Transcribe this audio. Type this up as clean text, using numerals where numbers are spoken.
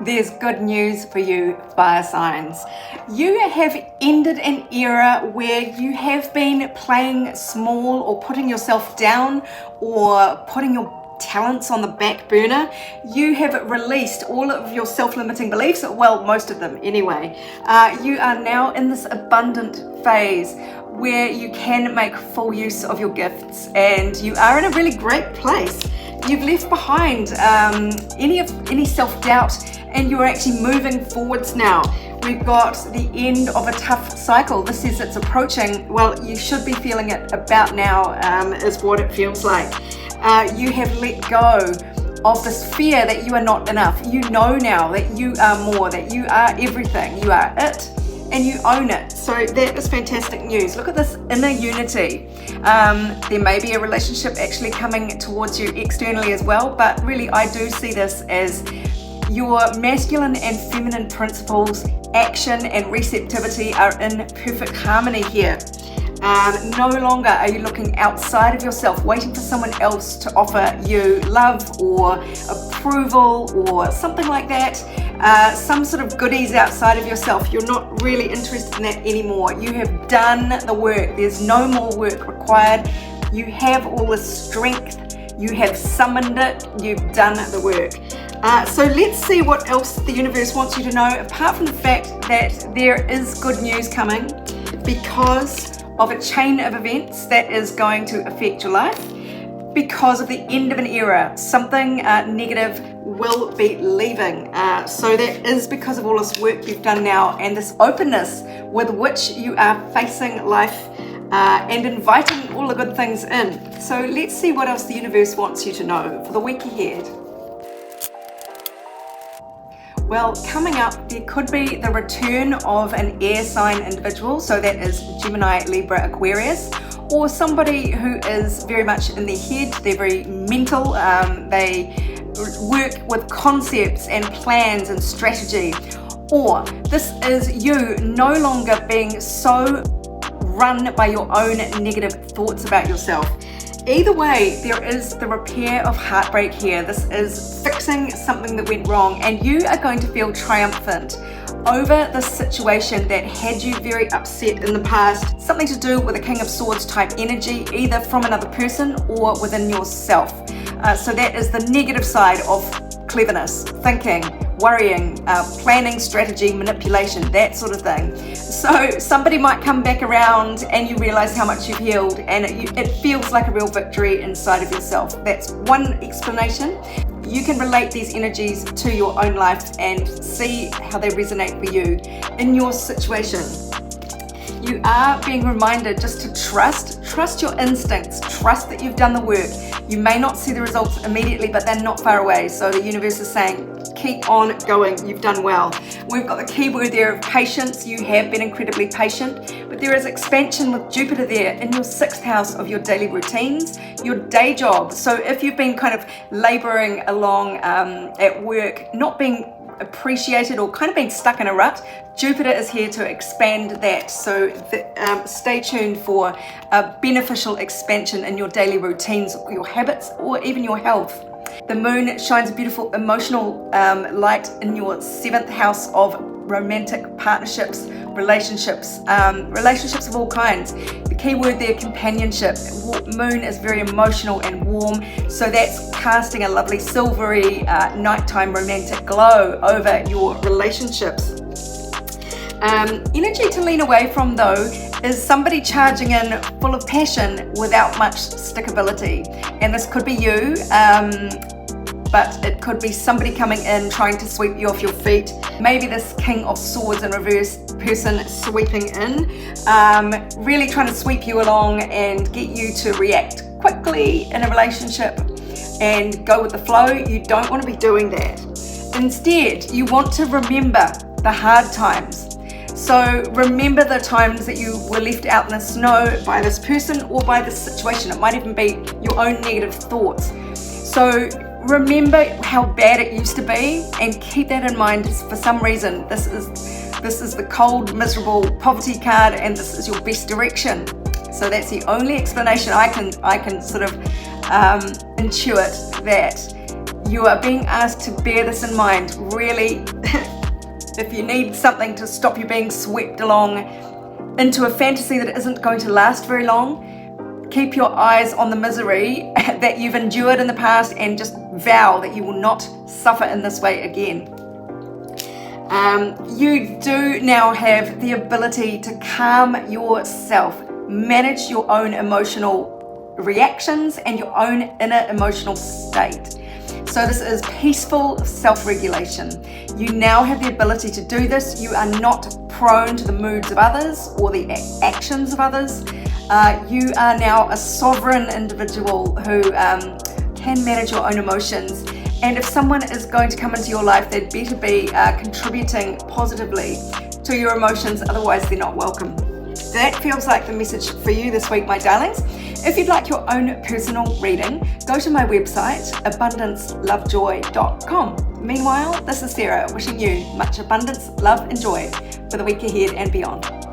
There's good news for you, fire signs. You have ended an era where you have been playing small or putting yourself down or putting your talents on the back burner. You have released all of your self-limiting beliefs, well, most of them anyway. You are now in this abundant phase where you can make full use of your gifts, and you are in a really great place. You've left behind any self-doubt, and you're actually moving forwards now. We've got the end of a tough cycle. This is it's approaching. Well, you should be feeling it about now, is what it feels like. You have let go of this fear that you are not enough. You know now that you are more, that you are everything. You are it, and you own it. So that is fantastic news. Look at this inner unity. There may be a relationship actually coming towards you externally as well, but really I do see this as your masculine and feminine principles, action and receptivity are in perfect harmony here. No longer are you looking outside of yourself, waiting for someone else to offer you love or approval or something like that. Some sort of goodies outside of yourself. You're not really interested in that anymore. You have done the work. There's no more work required. You have all the strength. You have summoned it. You've done the work. So let's see what else the universe wants you to know, apart from the fact that there is good news coming because of a chain of events that is going to affect your life. Because of the end of an era, something negative will be leaving. So that is because of all this work you've done now and this openness with which you are facing life and inviting all the good things in. So let's see what else the universe wants you to know for the week ahead. Well, coming up, there could be the return of an air sign individual, so that is Gemini, Libra, Aquarius, or somebody who is very much in their head. They're very mental, they work with concepts and plans and strategy. Or this is you no longer being so run by your own negative thoughts about yourself. Either way, there is the repair of heartbreak here. This is fixing something that went wrong, and you are going to feel triumphant over this situation that had you very upset in the past. Something to do with a King of Swords type energy, either from another person or within yourself. So that is the negative side of cleverness, thinking, worrying, planning, strategy, manipulation, that sort of thing. So somebody might come back around and you realize how much you've healed, and it feels like a real victory inside of yourself. That's one explanation. You can relate these energies to your own life and see how they resonate for you in your situation. You are being reminded just to trust your instincts, trust that you've done the work. You may not see the results immediately, but they're not far away. So the universe is saying, keep on going, you've done well. We've got the key word there of patience. You have been incredibly patient, but there is expansion with Jupiter there in your 6th house of your daily routines, your day job. So if you've been kind of laboring along at work, not being appreciated or kind of being stuck in a rut, Jupiter is here to expand that. So stay tuned for a beneficial expansion in your daily routines, your habits, or even your health. The moon shines a beautiful emotional light in your 7th house of romantic partnerships, relationships of all kinds. The key word there, companionship. Moon is very emotional and warm, so that's casting a lovely silvery nighttime romantic glow over your relationships. Energy to lean away from though is somebody charging in full of passion without much stickability, and this could be you, but it could be somebody coming in trying to sweep you off your feet. Maybe this King of Swords in reverse person sweeping in, really trying to sweep you along and get you to react quickly in a relationship and go with the flow. You don't want to be doing that. Instead, you want to remember the hard times. So remember the times that you were left out in the snow by this person or by this situation. It might even be your own negative thoughts. So remember how bad it used to be and keep that in mind. For some reason, this is the cold, miserable poverty card, and this is your best direction. So that's the only explanation I can sort of intuit, that you are being asked to bear this in mind. Really if you need something to stop you being swept along into a fantasy that isn't going to last very long, keep your eyes on the misery that you've endured in the past and just vow that you will not suffer in this way again. You do now have the ability to calm yourself, manage your own emotional reactions and your own inner emotional state. So this is peaceful self-regulation. You now have the ability to do this. You are not prone to the moods of others or the actions of others. You are now a sovereign individual who can manage your own emotions. And if someone is going to come into your life, they'd better be contributing positively to your emotions, otherwise they're not welcome. That feels like the message for you this week, my darlings. If you'd like your own personal reading, go to my website, abundancelovejoy.com. Meanwhile, this is Sarah wishing you much abundance, love and joy for the week ahead and beyond.